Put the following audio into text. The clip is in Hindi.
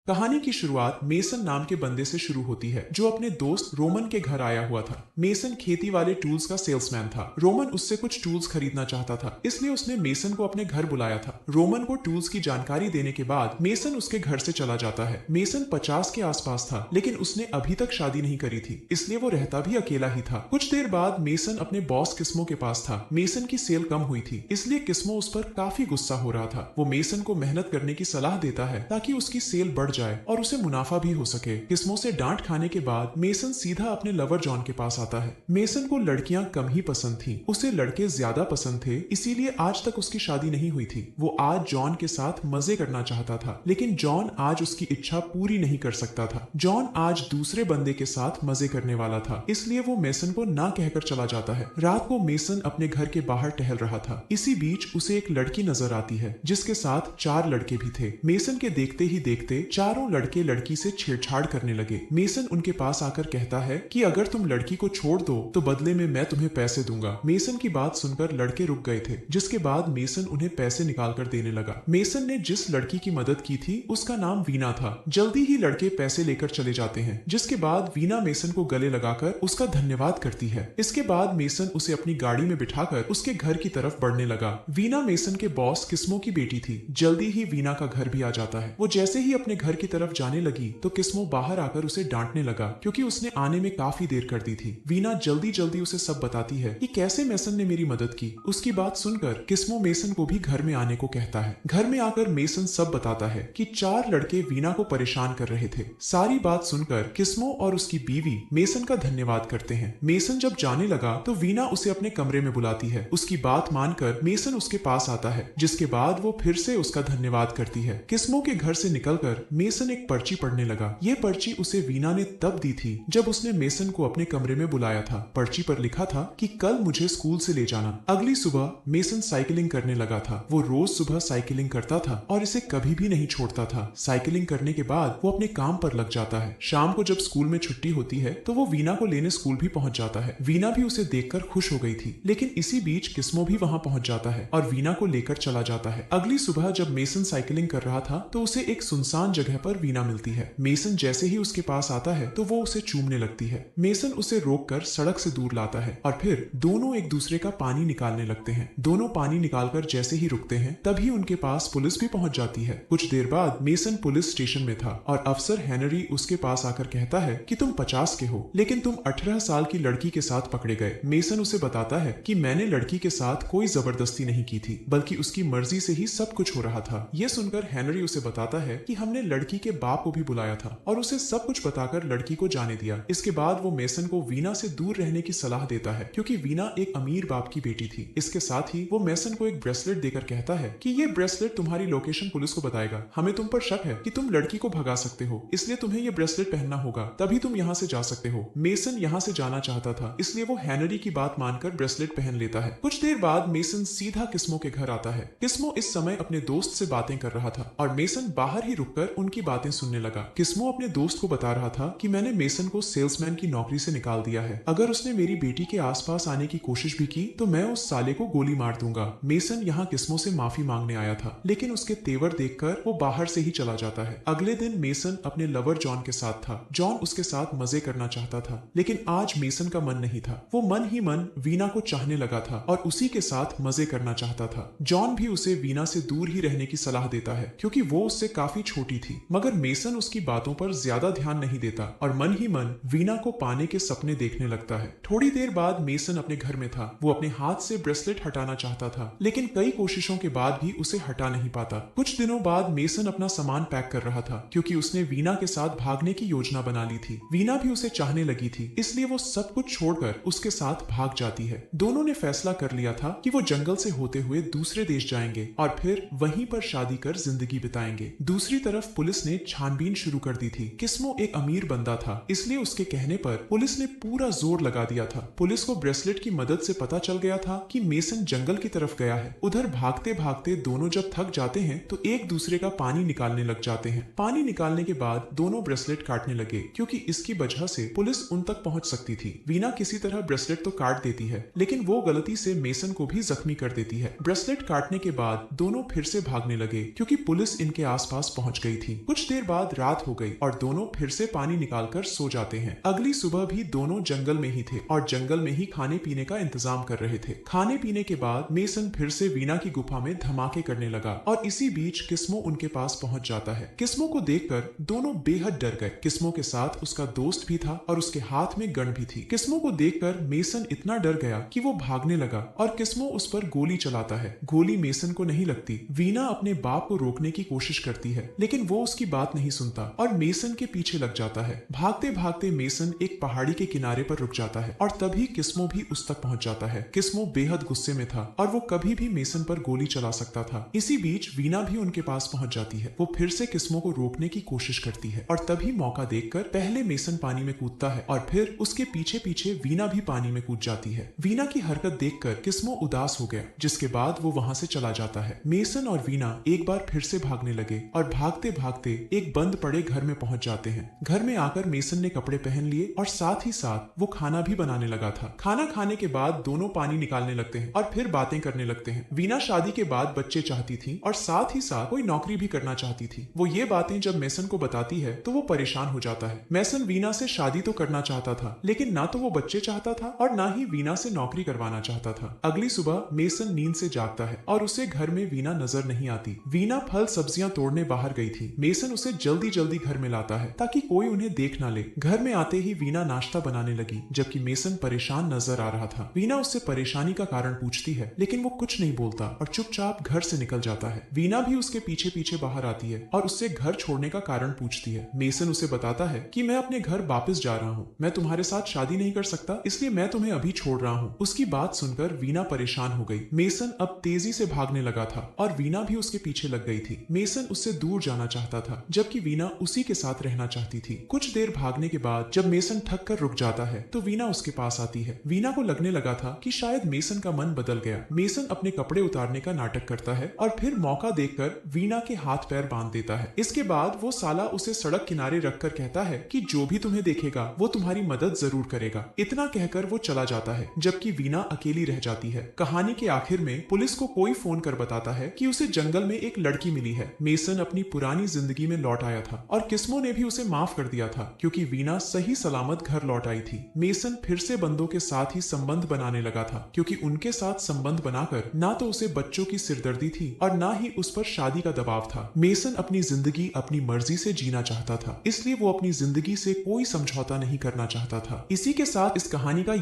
कहानी की शुरुआत मेसन नाम के बंदे से शुरू होती है जो अपने दोस्त रोमन के घर आया हुआ था। मेसन खेती वाले टूल्स का सेल्समैन था। रोमन उससे कुछ टूल्स खरीदना चाहता था, इसलिए उसने मेसन को अपने घर बुलाया था। रोमन को टूल्स की जानकारी देने के बाद मेसन उसके घर से चला जाता है। मेसन 50 के आसपास था, लेकिन उसने अभी तक शादी नहीं करी थी, इसलिए वो रहता भी अकेला ही था। कुछ देर बाद मेसन अपने बॉस किस्मो के पास था। मेसन की सेल कम हुई थी, इसलिए किस्मो उस पर काफी गुस्सा हो रहा था। वो मेसन को मेहनत करने की सलाह देता है ताकि उसकी सेल बढ़ जाए और उसे मुनाफा भी हो सके। किस्मो से डांट खाने के बाद मेसन सीधा अपने लवर जॉन के पास आता है। मेसन को लड़कियां कम ही पसंद थी, उसे लड़के ज्यादा पसंद थे, इसीलिए आज तक उसकी शादी नहीं हुई थी। वो आज जॉन के साथ मजे करना चाहता था, लेकिन जॉन आज उसकी इच्छा पूरी नहीं कर सकता था। जॉन आज दूसरे बंदे के साथ मजे करने वाला था, इसलिए वो मेसन को ना कहकर चला जाता है। रात को मेसन अपने घर के बाहर टहल रहा था। इसी बीच उसे एक लड़की नजर आती है जिसके साथ 4 लड़के भी थे। मेसन के देखते ही देखते चारों लड़के लड़की से छेड़छाड़ करने लगे। मेसन उनके पास आकर कहता है कि अगर तुम लड़की को छोड़ दो तो बदले में मैं तुम्हें पैसे दूंगा। मेसन की बात सुनकर लड़के रुक गए थे, जिसके बाद मेसन उन्हें पैसे निकाल कर देने लगा। मेसन ने जिस लड़की की मदद की थी उसका नाम वीना था। जल्दी ही लड़के पैसे लेकर चले जाते हैं, जिसके बाद वीना मेसन को गले लगाकर उसका धन्यवाद करती है। इसके बाद मेसन उसे अपनी गाड़ी में बिठाकर उसके घर की तरफ बढ़ने लगा। वीना मेसन के बॉस किस्मो की बेटी थी। जल्दी ही वीना का घर भी आ जाता है। वो जैसे ही अपने घर की तरफ जाने लगी तो किस्मो बाहर आकर उसे डांटने लगा, क्योंकि उसने आने में काफी देर कर दी थी। वीना जल्दी जल्दी उसे सब बताती है कि कैसे मेसन ने मेरी मदद की। उसकी बात सुनकर किस्मो मेसन को भी घर में आने को कहता है। घर में आकर मेसन सब बताता है कि 4 लड़के वीना को परेशान कर रहे थे। सारी बात सुनकर किस्मो और उसकी बीवी मेसन का धन्यवाद करते हैं। मेसन जब जाने लगा तो वीना उसे अपने कमरे में बुलाती है। उसकी बात मानकर मेसन उसके पास आता है, जिसके बाद वो फिर से उसका धन्यवाद करती है। किस्मो के घर से निकलकर मेसन एक पर्ची पढ़ने लगा। ये पर्ची उसे वीना ने तब दी थी जब उसने मेसन को अपने कमरे में बुलाया था। पर्ची पर लिखा था कि कल मुझे स्कूल से ले जाना। अगली सुबह मेसन साइकिलिंग करने लगा था। वो रोज सुबह साइकिलिंग करता था और इसे कभी भी नहीं छोड़ता था। साइकिलिंग करने के बाद वो अपने काम पर लग जाता है। शाम को जब स्कूल में छुट्टी होती है तो वो वीना को लेने स्कूल भी पहुंच जाता है। वीना भी उसे देखकर खुश हो गई थी, लेकिन इसी बीच किस्मो भी वहां पहुंच जाता है और वीना को लेकर चला जाता है। अगली सुबह जब मेसन साइकिलिंग कर रहा था तो उसे एक सुनसान जगह पर वीना मिलती है। मेसन जैसे ही उसके पास आता है तो वो उसे चूमने लगती है। मेसन उसे रोककर सड़क से दूर लाता है और फिर दोनों एक दूसरे का पानी निकालने लगते हैं। दोनों पानी निकालकर जैसे ही रुकते हैं तभी उनके पास पुलिस भी पहुंच जाती है। कुछ देर बाद मेसन पुलिस स्टेशन में था और अफसर हेनरी उसके पास आकर कहता है कि तुम 50 के हो, लेकिन तुम 18 साल की लड़की के साथ पकड़े गए। मेसन उसे बताता है कि मैंने लड़की के साथ कोई जबरदस्ती नहीं की थी, बल्कि उसकी मर्जी से ही सब कुछ हो रहा था। यह सुनकर हेनरी उसे बताता है कि हमने लड़की के बाप को भी बुलाया था और उसे सब कुछ बताकर लड़की को जाने दिया। इसके बाद वो मेसन को वीना से दूर रहने की सलाह देता है, क्योंकि वीना एक अमीर बाप की बेटी थी। इसके साथ ही वो मेसन को एक ब्रेसलेट देकर कहता है कि ये ब्रेसलेट तुम्हारी लोकेशन पुलिस को बताएगा। हमें तुम पर शक है कि तुम लड़की को भगा सकते हो, इसलिए तुम्हें ये ब्रेसलेट पहनना होगा, तभी तुम यहाँ से जा सकते हो। मेसन यहाँ से जाना चाहता था, इसलिए वो हेनरी की बात मानकर ब्रेसलेट पहन लेता है। कुछ देर बाद मेसन सीधा किस्मो के घर आता है। किस्मो इस समय अपने दोस्त से बातें कर रहा था और मेसन बाहर ही रुककर उनकी बातें सुनने लगा। किस्मो अपने दोस्त को बता रहा था कि मैंने मेसन को सेल्समैन की नौकरी से निकाल दिया है। अगर उसने मेरी बेटी के आसपास आने की कोशिश भी की तो मैं उस साले को गोली मार दूंगा। मेसन यहाँ किस्मो से माफी मांगने आया था, लेकिन उसके तेवर देखकर वो बाहर से ही चला जाता है। अगले दिन मेसन अपने लवर जॉन के साथ था। जॉन उसके साथ मजे करना चाहता था, लेकिन आज मेसन का मन नहीं था। वो मन ही मन वीना को चाहने लगा था और उसी के साथ मजे करना चाहता था। जॉन भी उसे वीना से दूर ही रहने की सलाह देता है, क्योंकि वो उससे काफी छोटी थी। मगर मेसन उसकी बातों पर ज्यादा ध्यान नहीं देता और मन ही मन वीना को पाने के सपने देखने लगता है। थोड़ी देर बाद मेसन अपने घर में था। वो अपने हाथ से ब्रेसलेट हटाना चाहता था, लेकिन कई कोशिशों के बाद भी उसे हटा नहीं पाता। कुछ दिनों बाद मेसन अपना सामान पैक कर रहा था, क्योंकि उसने वीना के साथ भागने की योजना बना ली थी। वीना भी उसे चाहने लगी थी, इसलिए वो सब कुछ छोड़कर उसके साथ भाग जाती है। दोनों ने फैसला कर लिया था कि वो जंगल से होते हुए दूसरे देश जाएंगे और फिर वहीं पर शादी कर जिंदगी बिताएंगे। दूसरी तरफ पुलिस ने छानबीन शुरू कर दी थी। किस्मो एक अमीर बंदा था, इसलिए उसके कहने पर पुलिस ने पूरा जोर लगा दिया था। पुलिस को ब्रेसलेट की मदद से पता चल गया था कि मेसन जंगल की तरफ गया है। उधर भागते भागते दोनों जब थक जाते हैं तो एक दूसरे का पानी निकालने लग जाते हैं। पानी निकालने के बाद दोनों ब्रेसलेट काटने लगे, क्योंकि इसकी वजह से पुलिस उन तक पहुंच सकती थी। वीना किसी तरह ब्रेसलेट तो काट देती है, लेकिन वो गलती से मेसन को भी जख्मी कर देती है। ब्रेसलेट काटने के बाद दोनों फिर से भागने लगे, क्योंकि पुलिस इनके आसपास पहुंच गई थी। थी। कुछ देर बाद रात हो गई और दोनों फिर से पानी निकालकर सो जाते हैं। अगली सुबह भी दोनों जंगल में ही थे और जंगल में ही खाने पीने का इंतजाम कर रहे थे। खाने पीने के बाद मेसन फिर से वीना की गुफा में धमाके करने लगा और इसी बीच किस्मो उनके पास पहुंच जाता है। किस्मो को देखकर दोनों बेहद डर गए। किस्मो के साथ उसका दोस्त भी था और उसके हाथ में गन भी थी। किस्मो को देखकर मेसन इतना डर गया कि वो भागने लगा और किस्मो उस पर गोली चलाता है। गोली मेसन को नहीं लगती। वीना अपने बाप को रोकने की कोशिश करती है लेकिन वो उसकी बात नहीं सुनता और मेसन के पीछे लग जाता है। भागते भागते मेसन एक पहाड़ी के किनारे पर रुक जाता है और तभी किस्मो भी उस तक पहुंच जाता है। किस्मो बेहद गुस्से में था और वो कभी भी मेसन पर गोली चला सकता था। इसी बीच वीना भी उनके पास पहुंच जाती है। वो फिर से किस्मो को रोकने की कोशिश करती है और तभी मौका देखकर पहले मेसन पानी में कूदता है और फिर उसके पीछे पीछे वीना भी पानी में कूद जाती है। वीना की हरकत देखकर किस्मो उदास हो गया, जिसके बाद वो वहां से चला जाता है। मेसन और वीना एक बार फिर से भागने लगे और भागते भागते एक बंद पड़े घर में पहुंच जाते हैं। घर में आकर मेसन ने कपड़े पहन लिए और साथ ही साथ वो खाना भी बनाने लगा था। खाना खाने के बाद दोनों पानी निकालने लगते हैं और फिर बातें करने लगते हैं। वीना शादी के बाद बच्चे चाहती थी और साथ ही साथ कोई नौकरी भी करना चाहती थी। वो ये बातें जब मेसन को बताती है तो वो परेशान हो जाता है। मेसन वीना से शादी तो करना चाहता था लेकिन ना तो वो बच्चे चाहता था और ना ही वीना से नौकरी करवाना चाहता था। अगली सुबह मेसन नींद से जागता है और उसे घर में वीना नजर नहीं आती। वीना फल सब्जियां तोड़ने बाहर गई थी। मेसन उसे जल्दी जल्दी घर में लाता है ताकि कोई उन्हें देख ना ले। घर में आते ही वीना नाश्ता बनाने लगी जबकि मेसन परेशान नजर आ रहा था। वीना उससे परेशानी का कारण पूछती है लेकिन वो कुछ नहीं बोलता और चुपचाप घर से निकल जाता है। वीना भी उसके पीछे पीछे बाहर आती है और उससे घर छोड़ने का कारण पूछती है। मेसन उसे बताता है कि मैं अपने घर वापस जा रहा हूँ, मैं तुम्हारे साथ शादी नहीं कर सकता इसलिए मैं तुम्हें अभी छोड़ रहा हूँ। उसकी बात सुनकर वीना परेशान हो गई। मेसन अब तेजी से भागने लगा था और वीना भी उसके पीछे लग गई थी। मेसन उससे दूर जाना चाहता था जबकि वीना उसी के साथ रहना चाहती थी। कुछ देर भागने के बाद जब मेसन थक कर रुक जाता है तो वीना उसके पास आती है। वीना को लगने लगा था कि शायद मेसन का मन बदल गया। मेसन अपने कपड़े उतारने का नाटक करता है और फिर मौका देखकर वीना के हाथ पैर बांध देता है। इसके बाद वो साला उसे सड़क किनारे रखकर कहता है कि जो भी तुम्हें देखेगा वो तुम्हारी मदद जरूर करेगा। इतना कहकर वो चला जाता है जबकि वीना अकेली रह जाती है। कहानी के आखिर में पुलिस को कोई फोन कर बताता है कि उसे जंगल में एक लड़की मिली है। मेसन अपनी पुरानी जिंदगी में लौट आया था और किस्मो ने भी उसे माफ कर दिया था क्योंकि वीना सही सलामत घर लौट आई थी। मेसन फिर से बंदों के साथ ही संबंध बनाने लगा था क्योंकि उनके साथ संबंध बनाकर ना तो उसे बच्चों की सिरदर्दी थी और ना ही उस पर शादी का दबाव था। मेसन अपनी जिंदगी अपनी मर्जी से जीना चाहता था, इसलिए वो अपनी जिंदगी से कोई समझौता नहीं करना चाहता था। इसी के साथ इस कहानी का